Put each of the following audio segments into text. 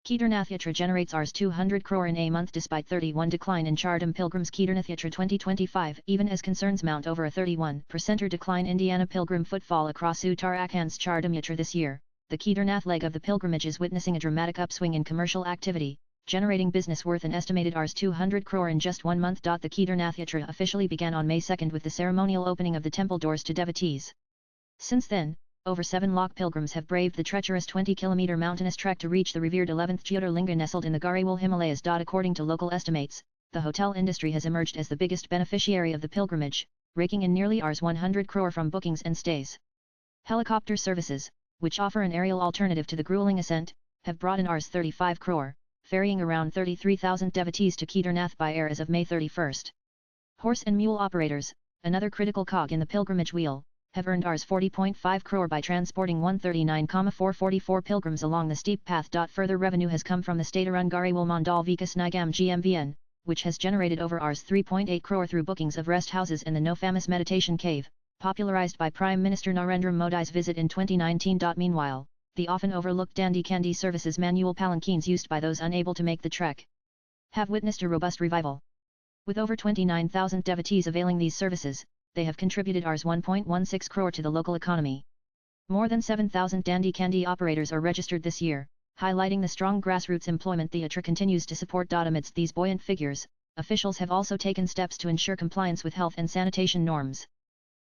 Kedarnath Yatra generates Rs 200 crore in a month despite 31% decline in Char Dham Pilgrims Kedarnath Yatra 2025 even as concerns mount over a 31% decline Indiana pilgrim footfall across Uttarakhand's Char Dham Yatra this year. The Kedarnath leg of the pilgrimage is witnessing a dramatic upswing in commercial activity, generating business worth an estimated Rs 200 crore in just 1 month. The Kedarnath Yatra officially began on May 2 with the ceremonial opening of the temple doors to devotees. Since then, over 7 lakh pilgrims have braved the treacherous 20-kilometer mountainous trek to reach the revered 11th Jyotirlinga nestled in the Garhwal Himalayas. According to local estimates, the hotel industry has emerged as the biggest beneficiary of the pilgrimage, raking in nearly Rs 100 crore from bookings and stays. Helicopter services, which offer an aerial alternative to the grueling ascent, have brought in Rs 35 crore, ferrying around 33,000 devotees to Kedarnath by air as of May 31. Horse and mule operators, another critical cog in the pilgrimage wheel, have earned Rs 40.5 crore by transporting 139,444 pilgrims along the steep path. Further revenue has come from the state-run Garhwal Mandal Vikas Nigam GMVN, which has generated over Rs 3.8 crore through bookings of rest houses in the no-famous meditation cave, popularized by Prime Minister Narendra Modi's visit in 2019. Meanwhile, the often overlooked Dandi Kandi services manual palanquins used by those unable to make the trek have witnessed a robust revival. With over 29,000 devotees availing these services, they have contributed Rs 1.16 crore to the local economy. More than 7,000 Dandi Kandi operators are registered this year, highlighting the strong grassroots employment the Yatra continues to support. Amidst these buoyant figures, officials have also taken steps to ensure compliance with health and sanitation norms.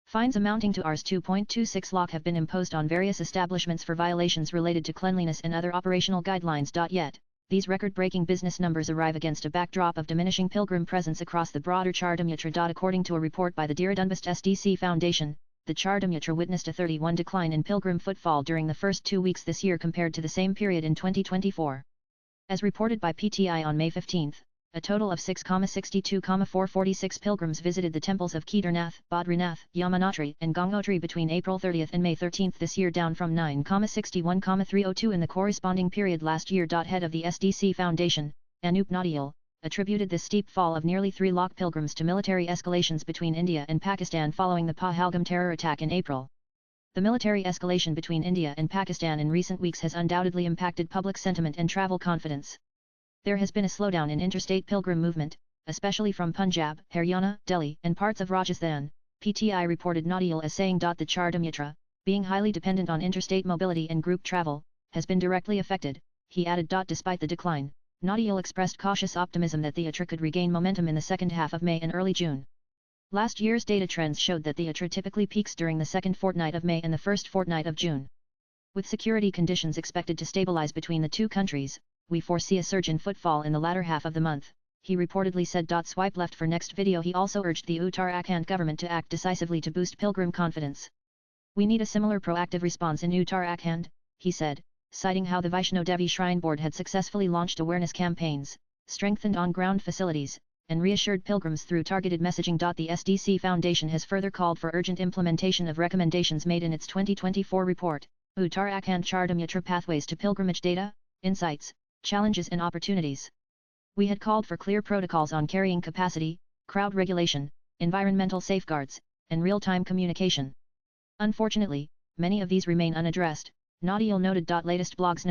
Fines amounting to Rs 2.26 lakh have been imposed on various establishments for violations related to cleanliness and other operational guidelines. Yet, these record-breaking business numbers arrive against a backdrop of diminishing pilgrim presence across the broader Char Dham Yatra. According to a report by the Dham SDC Foundation, the Char Dham Yatra witnessed a 31% decline in pilgrim footfall during the first 2 weeks this year compared to the same period in 2024. As reported by PTI on May 15, a total of 6,62,446 pilgrims visited the temples of Kedarnath, Badrinath, Yamunotri and Gangotri between April 30 and May 13 this year, down from 9,61,302 in the corresponding period last year. Head of the SDC Foundation, Anup Naudiyal, attributed this steep fall of nearly 3 lakh pilgrims to military escalations between India and Pakistan following the Pahalgam terror attack in April. The military escalation between India and Pakistan in recent weeks has undoubtedly impacted public sentiment and travel confidence. There has been a slowdown in interstate pilgrim movement, especially from Punjab, Haryana, Delhi and parts of Rajasthan, PTI reported Naudiyal as saying. The Char Dham Yatra, being highly dependent on interstate mobility and group travel, has been directly affected, he added. Despite the decline, Naudiyal expressed cautious optimism that the Yatra could regain momentum in the second half of May and early June. Last year's data trends showed that the Yatra typically peaks during the second fortnight of May and the first fortnight of June. With security conditions expected to stabilize between the two countries, we foresee a surge in footfall in the latter half of the month, he reportedly said. Swipe left for next video. He also urged the Uttarakhand government to act decisively to boost pilgrim confidence. We need a similar proactive response in Uttarakhand, he said, citing how the Vaishno Devi Shrine Board had successfully launched awareness campaigns, strengthened on-ground facilities, and reassured pilgrims through targeted messaging. The SDC Foundation has further called for urgent implementation of recommendations made in its 2024 report, Uttarakhand Char Dham Yatra Pathways to Pilgrimage Data, Insights, Challenges and Opportunities. We had called for clear protocols on carrying capacity, crowd regulation, environmental safeguards, and real-time communication. Unfortunately, many of these remain unaddressed, Naudiyal noted. Latest blogs